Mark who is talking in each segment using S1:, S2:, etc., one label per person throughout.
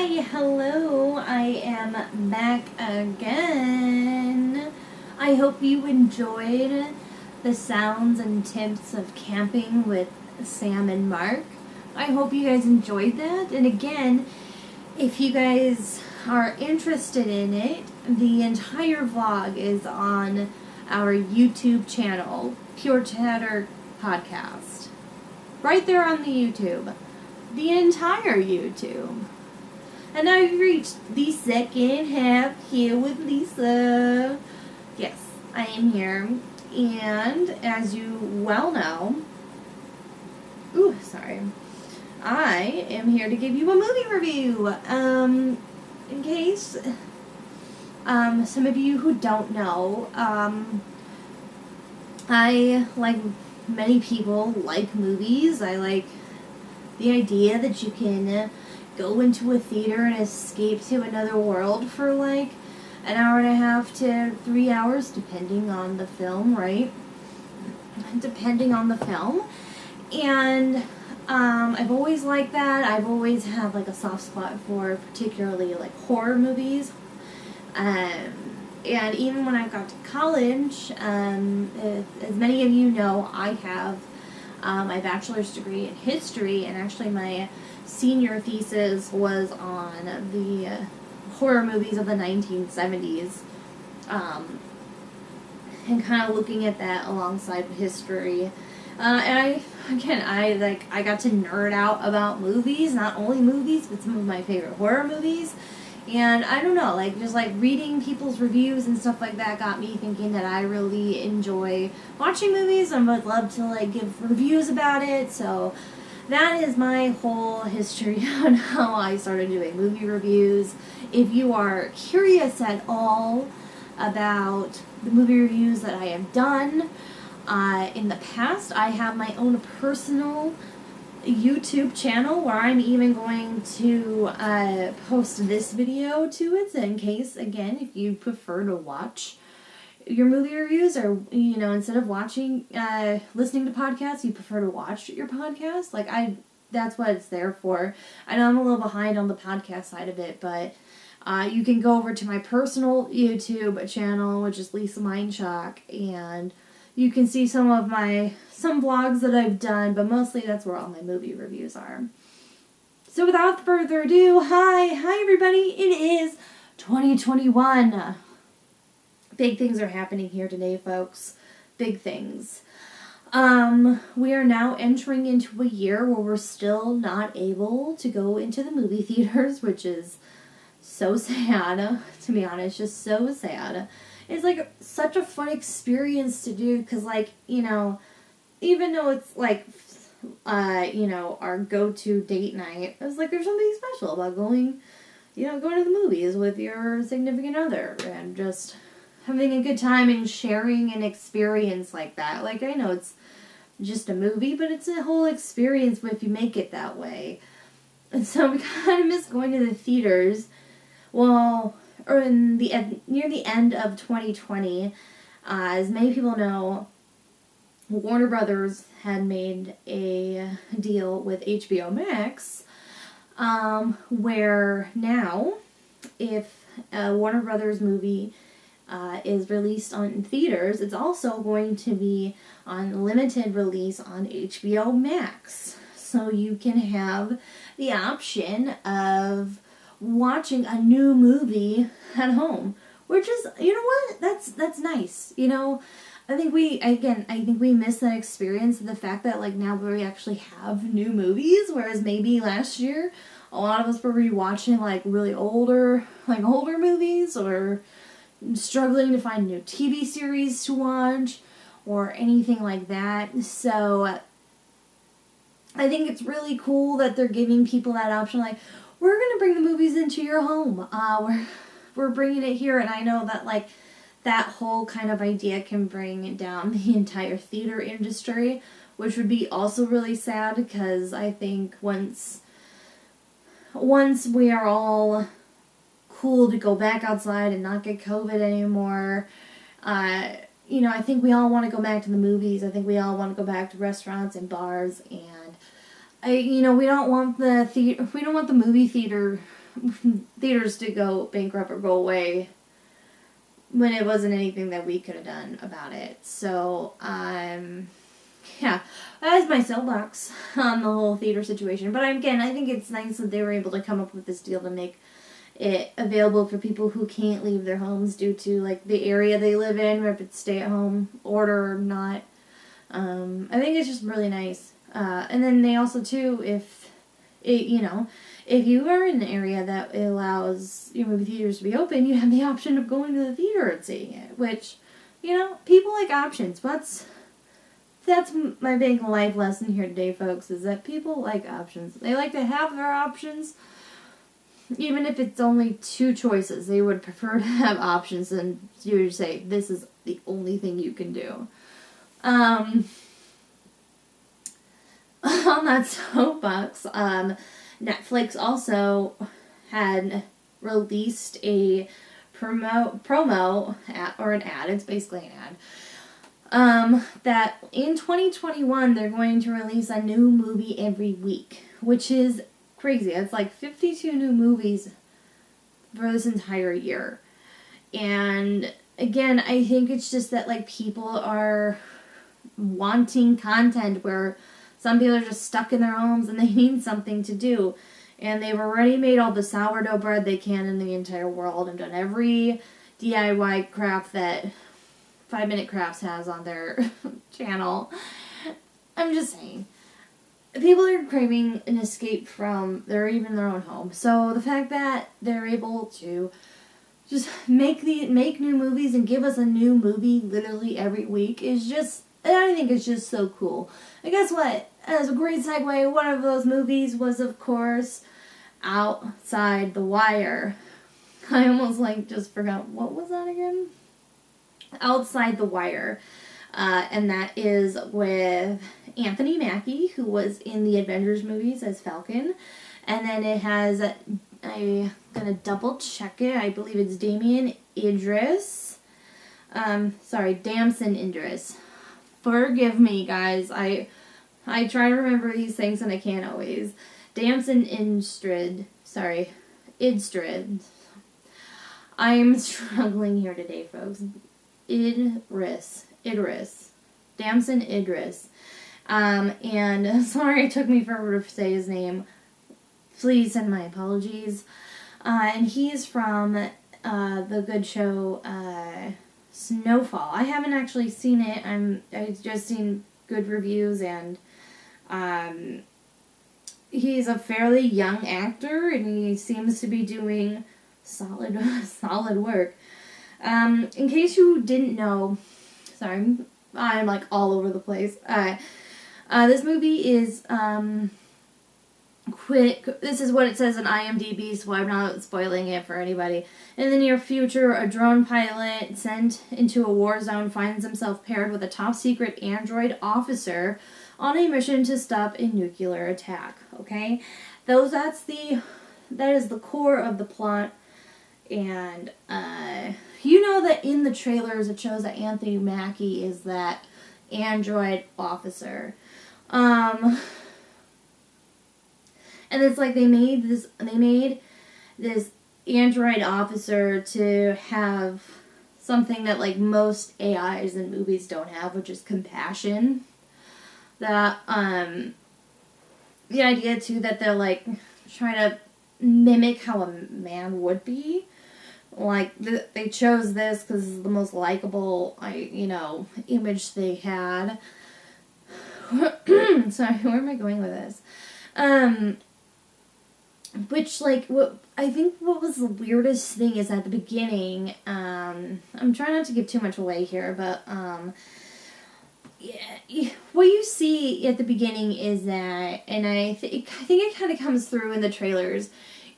S1: Hi, hello, I am back again. I hope you enjoyed the sounds and tips of camping with Sam and Mark. I hope you guys enjoyed that. And again, if you guys are interested in it, the entire vlog is on our YouTube channel, Pure Chatter Podcast. Right there on the YouTube. The entire YouTube. And now you've reached the second half here with Lisa. Yes, I am here. And as you well know, I am here to give you a movie review. In case some of you who don't know, I, like many people, like movies. I like the idea that you can go into a theater and escape to another world for like an hour and a half to 3 hours, depending on the film, right? Depending on the film. And I've always liked that. I've always had like a soft spot for particularly like horror movies. And even when I got to college, as many of you know, I have my bachelor's degree in history, and actually my senior thesis was on the horror movies of the 1970s, and kind of looking at that alongside history. And I got to nerd out about movies, not only movies, but some of my favorite horror movies. And I don't know, like, just like reading people's reviews and stuff like that got me thinking that I really enjoy watching movies and would love to like give reviews about it. So that is my whole history on how I started doing movie reviews. If you are curious at all about the movie reviews that I have done in the past, I have my own personal YouTube channel where I'm even going to post this video to it, in case, again, if you prefer to watch your movie reviews, or, you know, instead of watching, listening to podcasts, you prefer to watch your podcast. Like, that's what it's there for. I know I'm a little behind on the podcast side of it, but you can go over to my personal YouTube channel, which is Lisa Mindshock, and you can see some vlogs that I've done, but mostly that's where all my movie reviews are. So without further ado, hi everybody, it is 2021. Big things are happening here today, folks. Big things. We are now entering into a year where we're still not able to go into the movie theaters, which is so sad, to be honest, just so sad. It's like such a fun experience to do, because like, you know, even though it's like, you know, our go-to date night, it's like there's something special about going to the movies with your significant other and just having a good time and sharing an experience like that. Like, I know it's just a movie, but it's a whole experience if you make it that way. And so we kind of miss going to the theaters. Well, or near the end of 2020, as many people know, Warner Brothers had made a deal with HBOMax, where now, if a Warner Brothers movie is released on theaters, it's also going to be on limited release on HBOMax. So you can have the option of watching a new movie at home, which is, you know what, that's nice. You know, I think we miss that experience of the fact that like now we actually have new movies, whereas maybe last year a lot of us were rewatching like really older movies, or struggling to find new TV series to watch or anything like that. So I think it's really cool that they're giving people that option, like, we're going to bring the movies into your home. We're bringing it here, and I know that, like, that whole kind of idea can bring down the entire theater industry, which would be also really sad, because I think once we are all cool to go back outside and not get COVID anymore, you know, I think we all want to go back to the movies. I think we all want to go back to restaurants and bars, and we don't want the movie theater theaters to go bankrupt or go away when it wasn't anything that we could have done about it. So, yeah, that is my soapbox on the whole theater situation. But again, I think it's nice that they were able to come up with this deal to make it available for people who can't leave their homes due to like the area they live in, or if it's stay-at-home order or not. I think it's just really nice. And then they also too, if you are in an area that allows your movie theaters to be open, you have the option of going to the theater and seeing it. Which, people like options. That's my big life lesson here today, folks, is that people like options. They like to have their options. Even if it's only 2 choices, they would prefer to have options than you would say, this is the only thing you can do. On that soapbox, Netflix also had released a promo ad, or an ad, it's basically an ad, that in 2021 they're going to release a new movie every week, which is crazy. It's like 52 new movies for this entire year. And again, I think it's just that like people are wanting content where some people are just stuck in their homes and they need something to do. And they've already made all the sourdough bread they can in the entire world and done every DIY craft that 5 Minute Crafts has on their channel. I'm just saying. People are craving an escape from their own home. So the fact that they're able to just make new movies and give us a new movie literally every week is just, I think it's just so cool. And guess what? As a great segue, one of those movies was, of course, Outside the Wire. I almost just forgot, what was that again? Outside the Wire. And that is with Anthony Mackie, who was in the Avengers movies as Falcon. And then it has, I'm going to double check it, I believe it's Damson Idris. Forgive me, guys. I try to remember these things and I can't always. Damson Idris. I'm struggling here today, folks. Idris. Damson Idris. And sorry it took me forever to say his name. Please send my apologies. And he's from the good show Snowfall. I haven't actually seen it. I've just seen good reviews, and he's a fairly young actor, and he seems to be doing solid work. In case you didn't know, sorry, I'm like all over the place. This movie is quick. This is what it says in IMDb, so I'm not spoiling it for anybody. In the near future, a drone pilot sent into a war zone finds himself paired with a top-secret android officer on a mission to stop a nuclear attack. Okay, that is the core of the plot. And you know that in the trailers it shows that Anthony Mackie is that android officer. And it's like they made this android officer to have something that like most AIs in movies don't have, which is compassion. That the idea too that they're like trying to mimic how a man would be. Like they chose this because it's the most likable image they had. Sorry, where am I going with this? Which, like, what was the weirdest thing is at the beginning, I'm trying not to give too much away here, but, yeah, what you see at the beginning is that, and I think it kind of comes through in the trailers,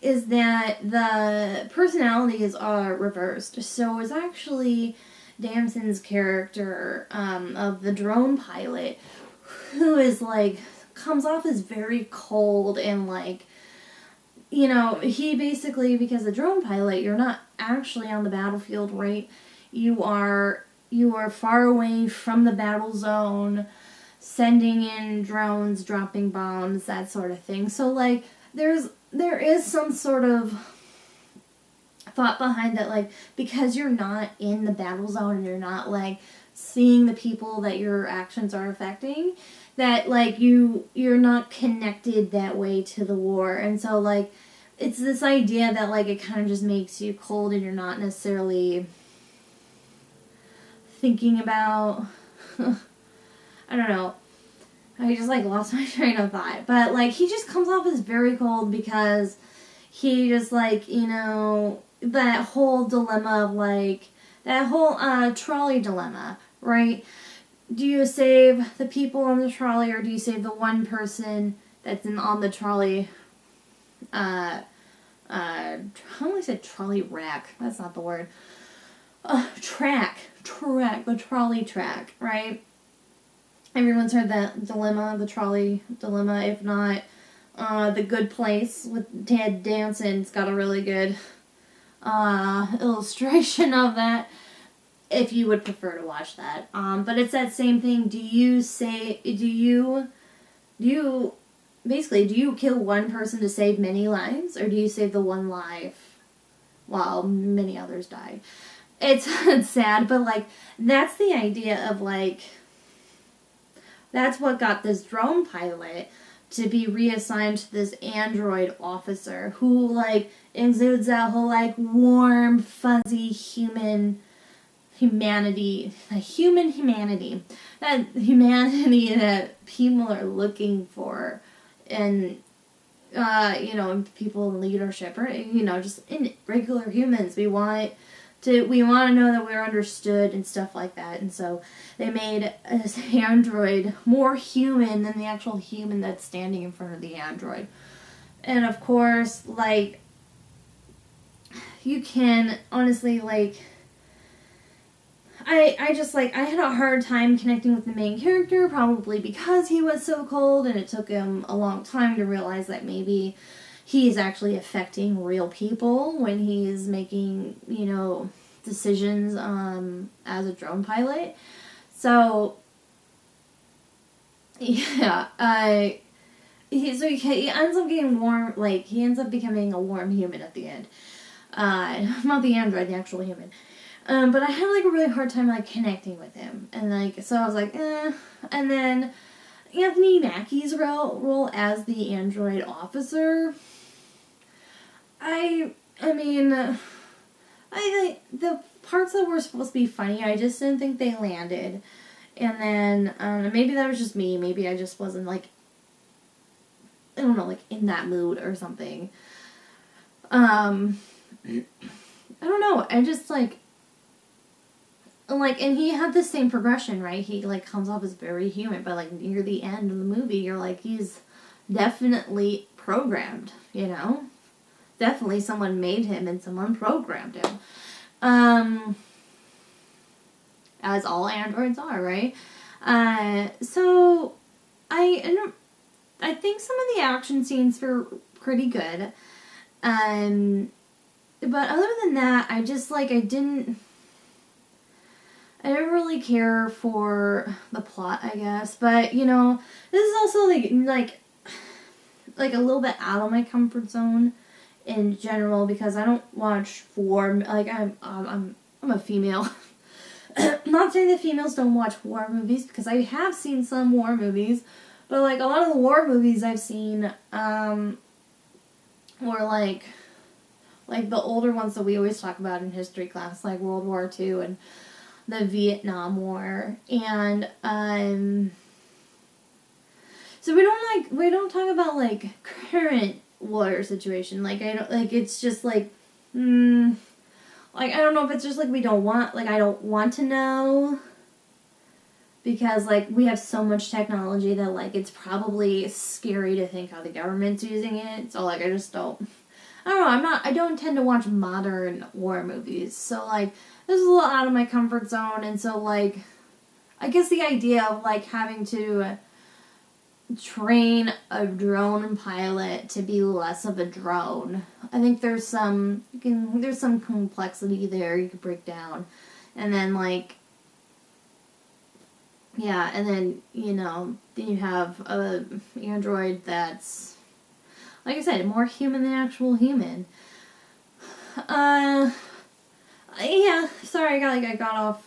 S1: is that the personalities are reversed. So it's actually Damson's character, of the drone pilot, who is, like, comes off as very cold and, like, he basically, because the drone pilot, you're not actually on the battlefield, right? You are far away from the battle zone, sending in drones, dropping bombs, that sort of thing. So, like, there is some sort of thought behind that, like, because you're not in the battle zone and you're not, like, seeing the people that your actions are affecting, that, like, you're not connected that way to the war. And so, like, it's this idea that, like, it kind of just makes you cold and you're not necessarily thinking about, I don't know. I just, like, lost my train of thought. But, like, he just comes off as very cold because he just, like, you know, that whole dilemma of, like, that whole trolley dilemma, right? Do you save the people on the trolley, or do you save the one person that's on the trolley? I only said trolley rack. That's not the word. Track, the trolley track, right? Everyone's heard that dilemma, the trolley dilemma. If not, The Good Place with Ted Danson's got a really good illustration of that, if you would prefer to watch that. But it's that same thing. Do you kill one person to save many lives, or do you save the one life while many others die? It's sad, but, like, that's the idea of, like, that's what got this drone pilot to be reassigned to this android officer who, like, exudes that whole, like, warm, fuzzy humanity, that humanity that people are looking for, and you know, people in leadership, or, you know, just in regular humans. We want to know that we're understood and stuff like that. And so they made this android more human than the actual human that's standing in front of the android. And of course, like, you can honestly, like, I just, like, I had a hard time connecting with the main character, probably because he was so cold, and it took him a long time to realize that maybe he's actually affecting real people when he's making, you know, decisions as a drone pilot. So, yeah, he ends up getting warm, like, he ends up becoming a warm human at the end. Not the android, the actual human. But I had, like, a really hard time, like, connecting with him. And, like, so I was like, eh. And then Anthony Mackie's role as the android officer, I mean, the parts that were supposed to be funny, I just didn't think they landed. And then, maybe that was just me. Maybe I just wasn't, like, I don't know, like, in that mood or something. I don't know. I just, like, and he had the same progression, right? He, like, comes off as very human, but, like, near the end of the movie, you're like, he's definitely programmed, you know? Definitely someone made him and someone programmed him. As all androids are, right? So, I think some of the action scenes were pretty good. But other than that, I just, like, I didn't really care for the plot, I guess. But, you know, this is also, like a little bit out of my comfort zone in general, because I don't watch war. Like, I'm a female. I'm not saying that females don't watch war movies, because I have seen some war movies, but, like, a lot of the war movies I've seen were like the older ones that we always talk about in history class, like World War II and the Vietnam War. And so we don't talk about, like, current war situation. Like, I don't, like, it's just like, like, I don't know if it's just, like, I don't want to know, because, like, we have so much technology that, like, it's probably scary to think how the government's using it. So, like, I don't know, I don't tend to watch modern war movies. So, like, this is a little out of my comfort zone. And so, like, I guess the idea of, like, having to train a drone pilot to be less of a drone, I think there's some complexity there you could break down. And then, like, yeah, and then, you know, then you have a android that's, like I said, more human than actual human. Yeah, sorry, I got off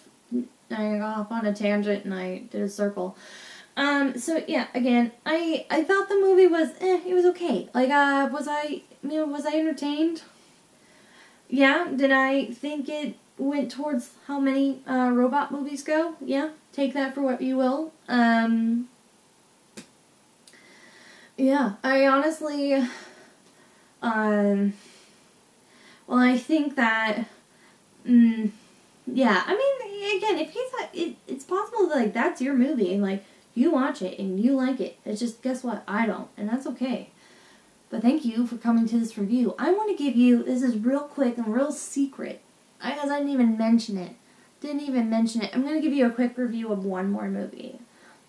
S1: on a tangent and I did a circle. So yeah, again, I thought the movie was, it was okay. Like, was I entertained? Yeah, did I think it went towards how many, robot movies go? Yeah, take that for what you will. Yeah, I honestly, well, I think that, yeah, I mean, again, if it's possible that, like, that's your movie, and, like, you watch it, and you like it. It's just, guess what? I don't, and that's okay. But thank you for coming to this review. I want to give you, this is real quick and real secret, because I didn't even mention it. I'm going to give you a quick review of one more movie.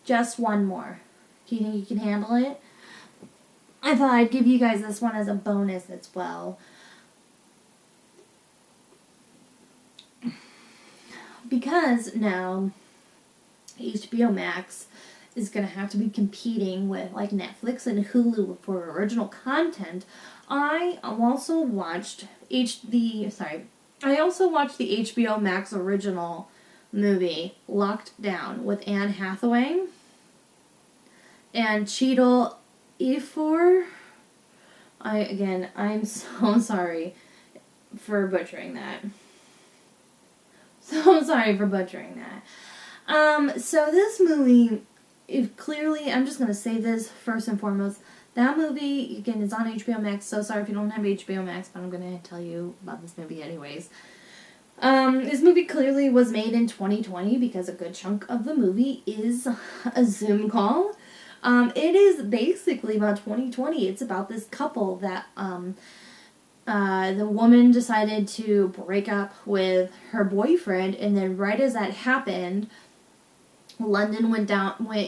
S1: Just one more. Do you think you can handle it? I thought I'd give you guys this one as a bonus as well. Because now HBOMax is going to have to be competing with like Netflix and Hulu for original content. I also watched the HBOMax original movie Locked Down with Anne Hathaway and Cheadle Ejiofor. I'm so sorry for butchering that. So sorry for butchering that. So this movie, clearly, I'm just going to say this first and foremost. That movie, again, is on HBO Max. So sorry if you don't have HBO Max, but I'm going to tell you about this movie anyways. This movie clearly was made in 2020 because a good chunk of the movie is a Zoom call. It is basically about 2020. It's about this couple that, the woman decided to break up with her boyfriend, and then right as that happened, London went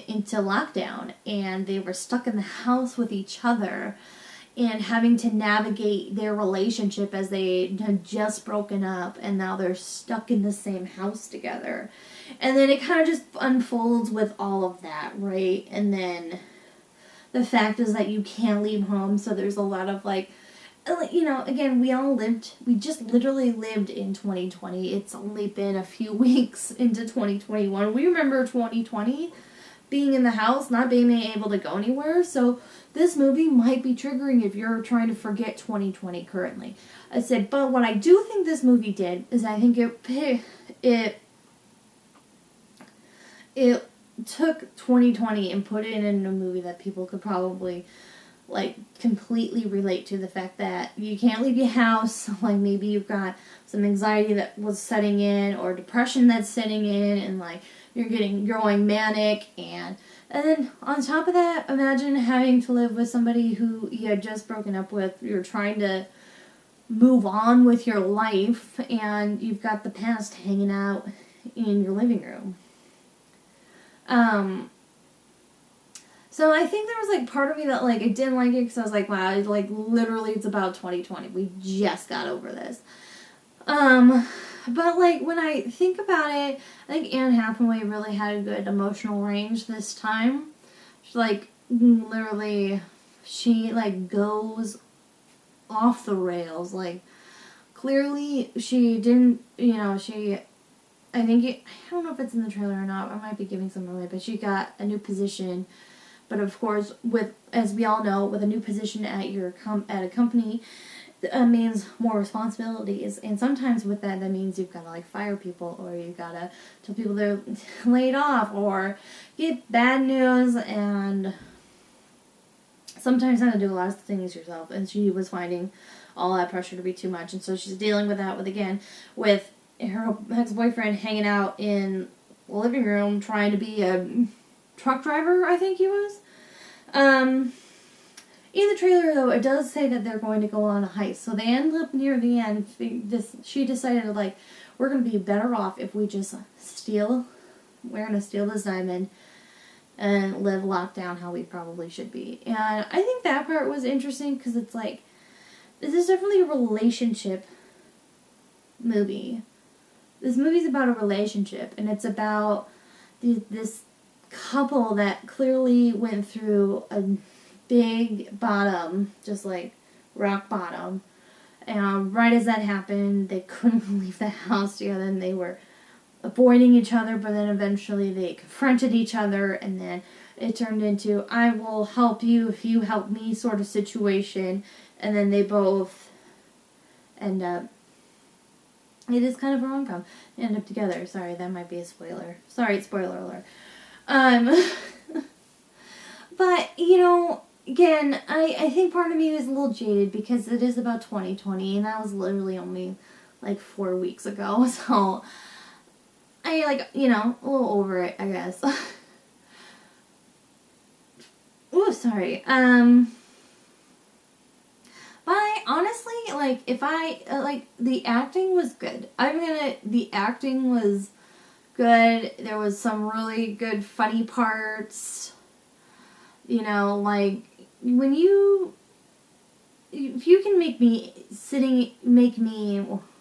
S1: into lockdown, and they were stuck in the house with each other and having to navigate their relationship as they had just broken up, and now they're stuck in the same house together. And then it kind of just unfolds with all of that, right? And then the fact is that you can't leave home, so there's a lot of like, you know, again, we just literally lived in 2020. It's only been a few weeks into 2021. We remember 2020 being in the house, not being able to go anywhere. So this movie might be triggering if you're trying to forget 2020 currently. I said, but what I do think this movie did is I think it took 2020 and put it in a movie that people could probably like completely relate to. The fact that you can't leave your house, like maybe you've got some anxiety that was setting in or depression that's setting in, and like you're going manic, and then on top of that, imagine having to live with somebody who you had just broken up with. You're trying to move on with your life, and you've got the past hanging out in your living room. So I think there was like part of me that like I didn't like it because I was like, wow, like literally it's about 2020. We just got over this. But like when I think about it, I think Anne Hathaway really had a good emotional range this time. She, like literally, she like goes off the rails. Like clearly she didn't, you know, I don't know if it's in the trailer or not. I might be giving some away, but she got a new position. But of course, as we all know, with a new position at a company, means more responsibilities. And sometimes with that means you've got to like fire people, or you've got to tell people they're laid off, or get bad news, and sometimes you have to do a lot of things yourself. And she was finding all that pressure to be too much, and so she's dealing with that with her ex-boyfriend hanging out in the living room trying to be a truck driver, I think he was. In the trailer, though, it does say that they're going to go on a heist. So they end up near the end. She decided, like, we're going to be better off if we just we're going to steal this diamond and live locked down how we probably should be. And I think that part was interesting because it's like, this is definitely a relationship movie. This movie's about a relationship, and it's about this couple that clearly went through a big bottom, just like rock bottom, Right as that happened, they couldn't leave the house together, and they were avoiding each other, but then eventually they confronted each other, and then it turned into, I will help you if you help me sort of situation, and then they both end up, it is kind of a rom-com, end up together. Sorry, that might be a spoiler. Sorry, spoiler alert. But, you know, again, I think part of me is a little jaded because it is about 2020, and that was literally only like 4 weeks ago, so I, like, you know, a little over it, I guess. Oh, sorry. But I honestly, like, if I, like, the acting was good. The acting was good. There was some really good funny parts. You know, like, if you can make me,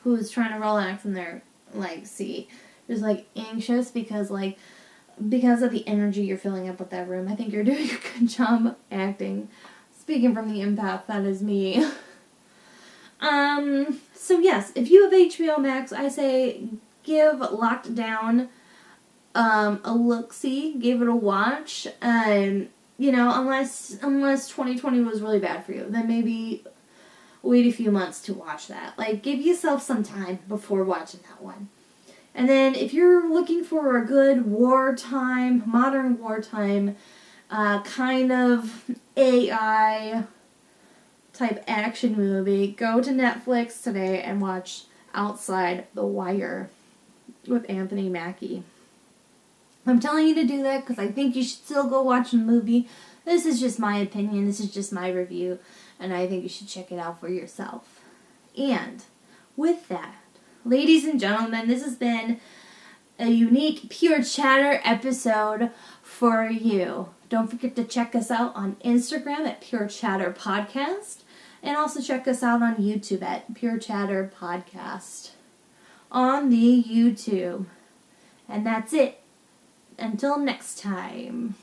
S1: who's trying to relax in their, like, seat, just, like, anxious because of the energy you're filling up with that room, I think you're doing a good job acting. Speaking from the empath, that is me. So yes, if you have HBO Max, I say give Locked Down a look-see, give it a watch. You know, unless 2020 was really bad for you, then maybe wait a few months to watch that. Like, give yourself some time before watching that one. And then if you're looking for a good modern wartime, kind of AI type action movie, go to Netflix today and watch Outside the Wire with Anthony Mackie. I'm telling you to do that because I think you should still go watch the movie. This is just my opinion. This is just my review. And I think you should check it out for yourself. And with that, ladies and gentlemen, this has been a unique Pure Chatter episode for you. Don't forget to check us out on Instagram at Pure Chatter Podcast. And also check us out on YouTube at Pure Chatter Podcast. On the YouTube. And that's it. Until next time.